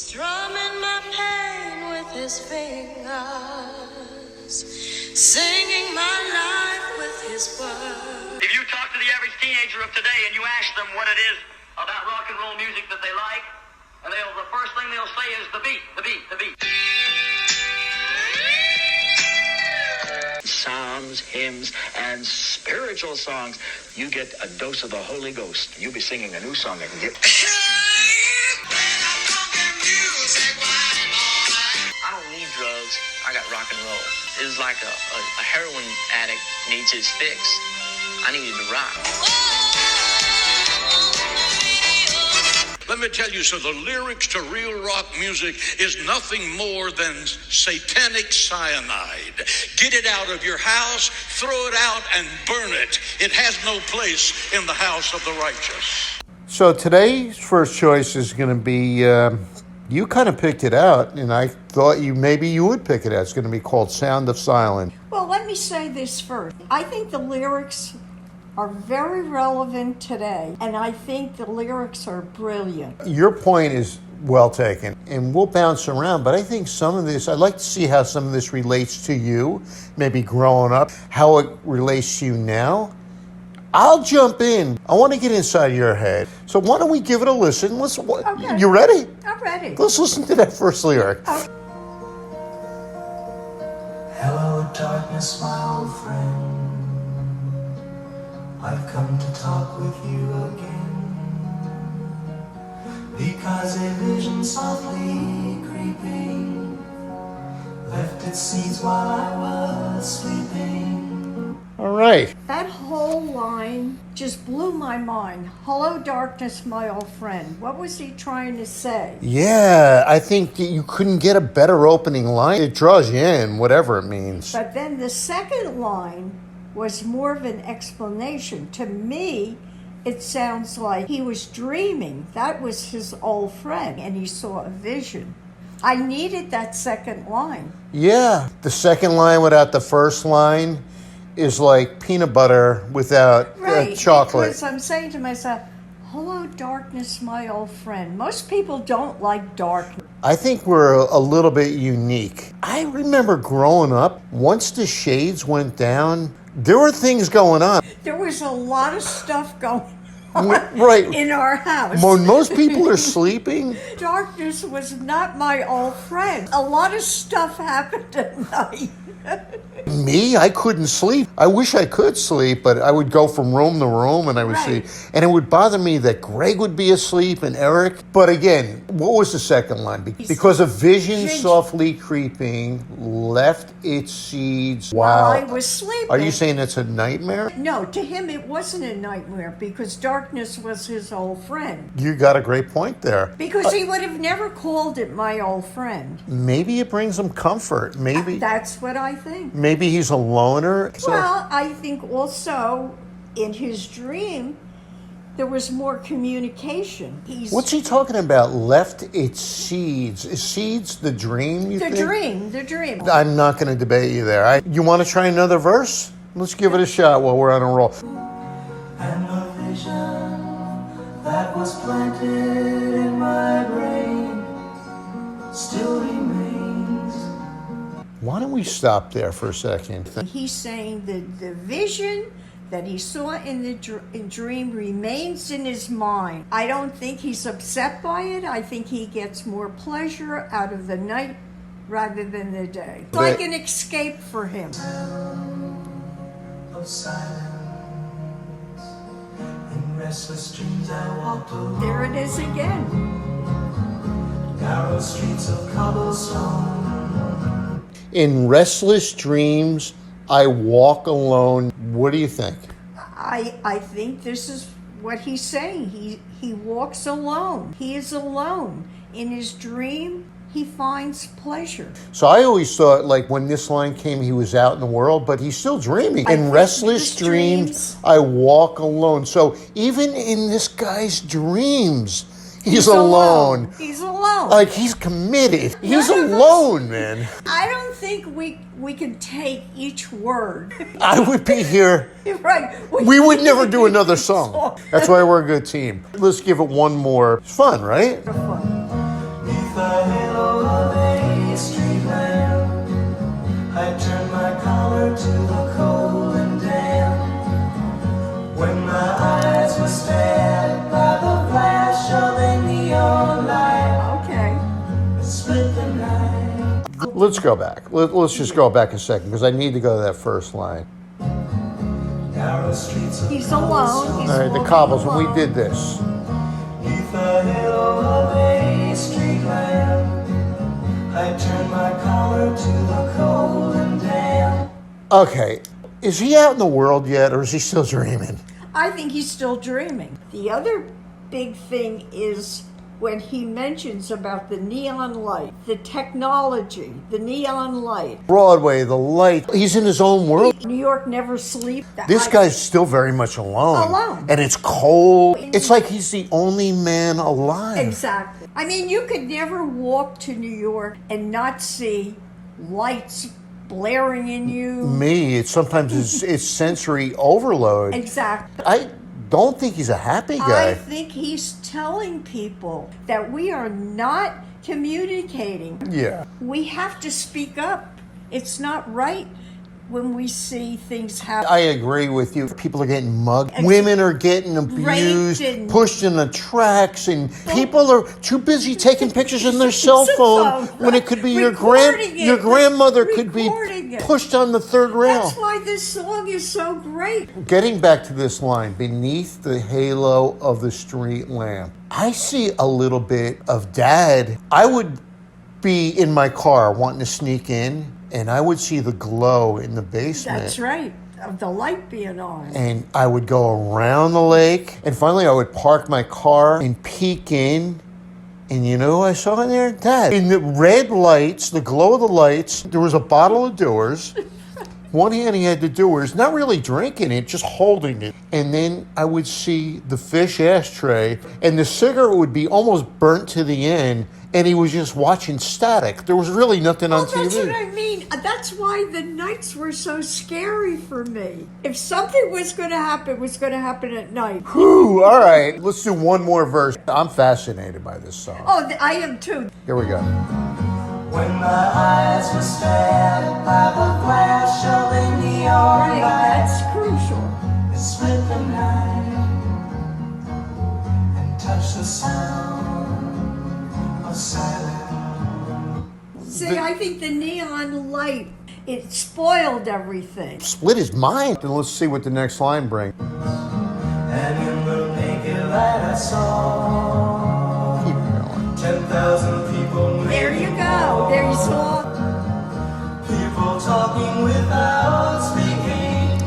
Strumming my pain with his fingers, singing my life with his words. If you talk to the average teenager of today and you ask them what it is about rock and roll music that they like, and the first thing they'll say is the beat, the beat, the beat. Psalms, hymns, and spiritual songs. You get a dose of the Holy Ghost. You'll be singing a new song that can get... I don't need drugs. I got rock and roll. It's like a heroin addict needs his fix. I needed to rock. Let me tell you, so the lyrics to real rock music is nothing more than satanic cyanide. Get it out of your house, throw it out, and burn it. It has no place in the house of the righteous. So today's first choice is going to be, you kind of picked it out, and I thought maybe you would pick it out. It's going to be called Sound of Silence. Well, let me say this first. I think the lyrics are very relevant today, and I think the lyrics are brilliant. Your point is well taken, and we'll bounce around, but I think some of this, I'd like to see how some of this relates to you, maybe growing up, how it relates to you now. I'll jump in. I want to get inside your head. So why don't we give it a listen? Okay. You ready? I'm ready. Let's listen to that first lyric. Hello, darkness, my old friend. I've come to talk with you again, because a vision softly creeping left its seeds while I was sleeping. All right. That whole line just blew my mind. Hello, darkness, my old friend. What was he trying to say? Yeah, I think you couldn't get a better opening line. It draws you in, whatever it means. But then the second line was more of an explanation. To me, it sounds like he was dreaming. That was his old friend, and he saw a vision. I needed that second line. Yeah, the second line without the first line is like peanut butter without chocolate. Because I'm saying to myself, hello, darkness, my old friend. Most people don't like darkness. I think we're a little bit unique. I remember growing up, once the shades went down, there were things going on. There was a lot of stuff going on right in our house. When most people are sleeping. Darkness was not my old friend. A lot of stuff happened at night. Me, I couldn't sleep. I wish I could sleep, but I would go from room to room and I would sleep. And it would bother me that Greg would be asleep and Eric. But again, what was the second line? Because a vision softly creeping left its seeds while I was sleeping. Are you saying it's a nightmare? No, to him it wasn't a nightmare because darkness was his old friend. You got a great point there. Because he would have never called it my old friend. Maybe it brings him comfort. Maybe. That's what I think. Maybe he's a loner. Well, I think also in his dream, there was more communication. What's he talking about? Left its seeds. Is seeds the dream, you think? The dream. I'm not going to debate you there. You want to try another verse? Let's give it a shot while we're on a roll. And the vision that was planted in my brain still remains. Why don't we stop there for a second? He's saying that the vision that he saw in the dream remains in his mind. I don't think he's upset by it. I think he gets more pleasure out of the night rather than the day. It's like an escape for him. Of silence. In restless dreams I walked alone. There it is again. Narrow streets of cobblestone. In restless dreams, I walk alone. What do you think? I think this is what he's saying. He walks alone. He is alone. In his dream, he finds pleasure. So I always thought, like, when this line came, he was out in the world, but he's still dreaming. In restless dreams, I walk alone. So even in this guy's dreams, he's alone. He's alone. Like, he's committed. He's alone, man. I don't think we can take each word. I would be here. Right. We would never do another song. That's why we're a good team. Let's give it one more. It's fun, right? Neath the Let's go back. Let's just go back a second because I need to go to that first line. Narrow streets of He's alone. He's All right, the walking cobbles, and we alone. did this. Neath the halo of a street lamp, I turned my collar to the cold and damp. Okay, is he out in the world yet, or is he still dreaming? I think he's still dreaming. The other big thing is when he mentions about the neon light, the technology, the neon light. Broadway, the light. He's in his own world. New York never sleeps. This guy's still very much alone. Alone. And it's cold. It's like he's the only man alive. Exactly. I mean, you could never walk to New York and not see lights blaring in you. Me, it's sensory overload. Exactly. I don't think he's a happy I guy. think he's telling people that we are not communicating. Yeah. We have to speak up. It's not right when we see things happen. I agree with you. People are getting mugged. Women are getting abused, and- pushed in the tracks, and people are too busy taking pictures on their cell phone when it could be your grandmother could be Recording it. pushed on the third rail. That's why this song is so great. Getting back to this line, beneath the halo of the street lamp, I see a little bit of Dad. I would be in my car wanting to sneak in, and I would see the glow in the basement. That's right. Of the light being on. And I would go around the lake, and finally I would park my car and peek in. And you know who I saw in there? Dad. In the red lights, the glow of the lights, there was a bottle of Dewar's. One hand he had the Dewar's, not really drinking it, just holding it. And then I would see the fish ashtray, and the cigarette would be almost burnt to the end, and he was just watching static. There was really nothing on Well, that's TV. what I mean. That's why the nights were so scary for me. If something was going to happen, it was going to happen at night. Whew, all right, let's do one more verse. I'm fascinated by this song. Oh, I am too. Here we go. When my eyes were stabbed by the flash of a neon Right, light, that's crucial. it split the night and touched the sound of silence. See, I think the neon light, it spoiled everything. Split his mind. And let's see what the next line brings. And in the naked light I saw Keep going. 10,000 people. There you go. There you saw. People talking without speaking.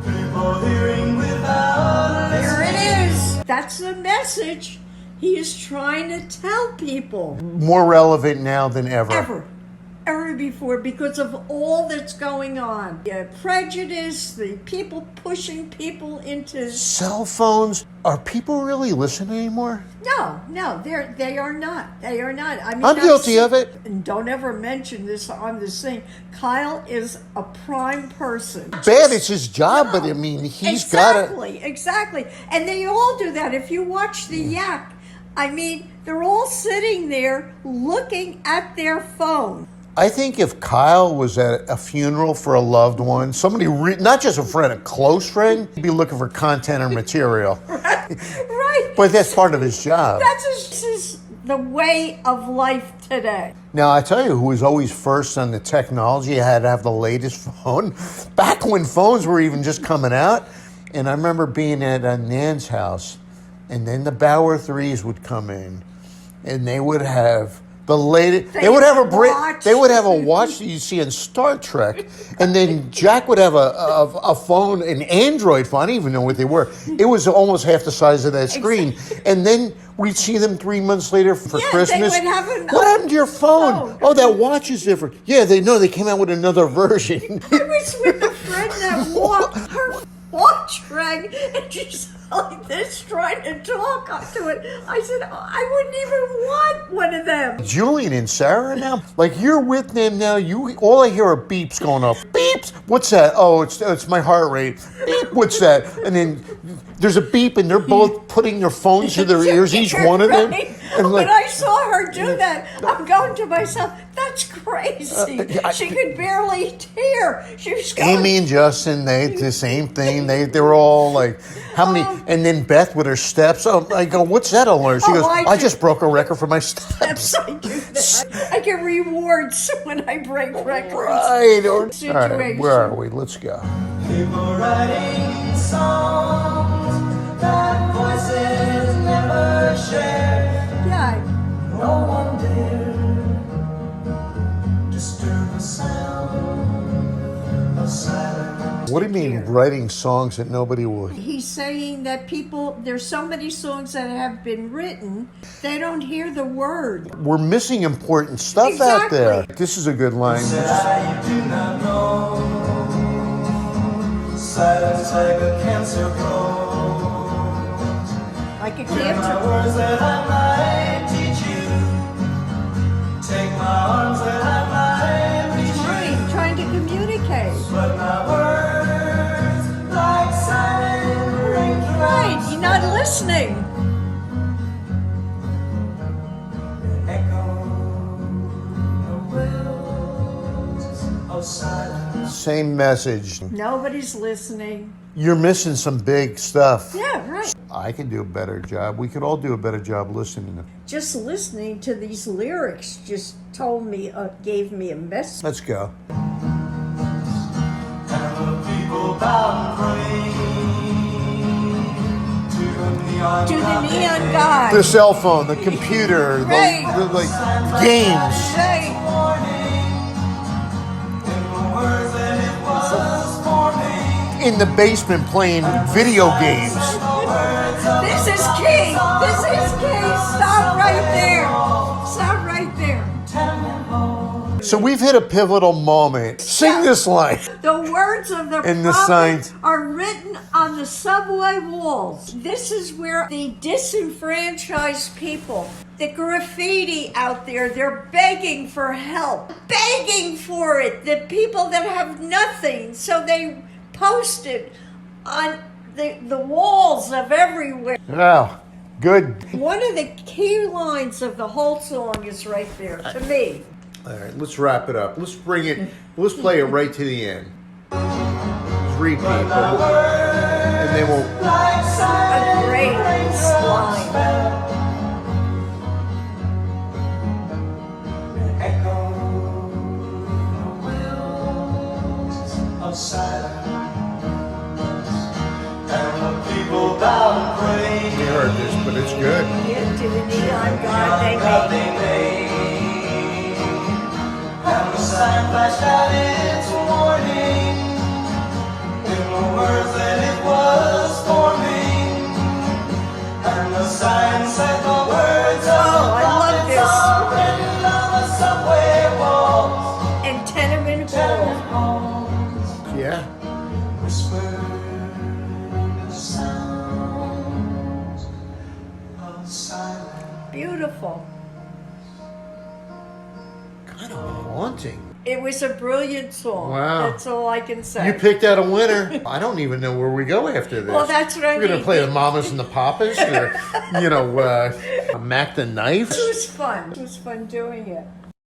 People hearing without There listening. it is. That's the message he is trying to tell people. More relevant now than ever. Ever before, because of all that's going on. The prejudice, the people pushing people into... Cell phones. Are people really listening anymore? No, they are not. They are not. I mean, I'm guilty of it. And don't ever mention this on this thing. Kyle is a prime person. Bad, it's his job, but I mean, he's got to. Exactly. And they all do that. If you watch the Yak, I mean, they're all sitting there looking at their phone. I think if Kyle was at a funeral for a loved one, somebody, not just a friend, a close friend, he'd be looking for content or material. Right. But that's part of his job. This is the way of life today. Now, I tell you who was always first on the technology, had to have the latest phone, back when phones were even just coming out. And I remember being at Nan's house, and then the Bauer 3s would come in, and they would have the latest. They would have a watch. They would have a watch that you see in Star Trek, and then Jack would have a phone, an Android phone. I didn't even know what they were. It was almost half the size of that screen, and then we'd see them 3 months later for Christmas. They would have an what happened to your phone? phone. Oh, that watch is different. Yeah, they came out with another version. I was with a friend that walked her watch rang, and she's like this trying to talk up to it. I said, I wouldn't even want one of them. Julian and Sarah now, like you're with them now. All I hear are beeps going off. Beeps. What's that? Oh, it's my heart rate. Beep. What's that? And then there's a beep, and they're both putting their phones to their ears, each one of them. Right. And When like, I saw her do that, I'm going to myself, that's crazy. She could barely hear. She was going, Amy and Justin, they the same thing. They were all like, how many? And then Beth with her steps. Oh, I go, what's that alert? She Oh, goes, I I do- just broke a record for my steps. I do that. I get rewards when I break records. Right. All right. Situation. Where are we? Let's go. People writing songs that voices never share. Yeah. No one dare disturb the sound of silence. What do you mean writing songs that nobody will hear? He's saying that there's so many songs that have been written, they don't hear the word. We're missing important stuff out there. Exactly. This is a good line. I do not know. Silence like a cancer grows. Like a My cancer. words that I might teach you. Take my arms that I might reach you. Trying to communicate. But my words like silent raindrops. Right, you're not listening. Echo the wells of silence. Same message. Nobody's listening. You're missing some big stuff. Yeah, right. I can do a better job. We could all do a better job listening. Just listening to these lyrics just gave me a message. Let's go. And the people bow and pray To the neon god. The cell phone, the computer, Right. the like games. Right. In the basement playing video games. This is key. This is key. Stop right there. Stop right there. So we've hit a pivotal moment. Sing this line. The words of the And the prophet signs. are written on the subway walls. This is where the disenfranchised people, the graffiti out there, they're begging for help, begging for it. The people that have nothing, so they post it on the walls of everywhere. Wow. Good. One of the key lines of the whole song is right there, to me. All right, let's wrap it up. Let's bring it, let's play it right to the end. Let's repeat. And then we'll. A great line. Echo the wells of silence. And the people bow and pray. We heard this, but it's good. Yeah, to the neon god they God made. they made. And the sign flashed out its warning in the words that it was forming. And the sign said the words of I love this. are written on the subway walls. And Tenement Hall. Yeah. Whispered the sounds of silence. Beautiful. Kind of haunting. It was a brilliant song. Wow. That's all I can say. You picked out a winner. I don't even know where we go after this. Well, that's what I We're gonna mean. play the Mamas and the Papas, or Mac the Knife. It was fun. It was fun doing it.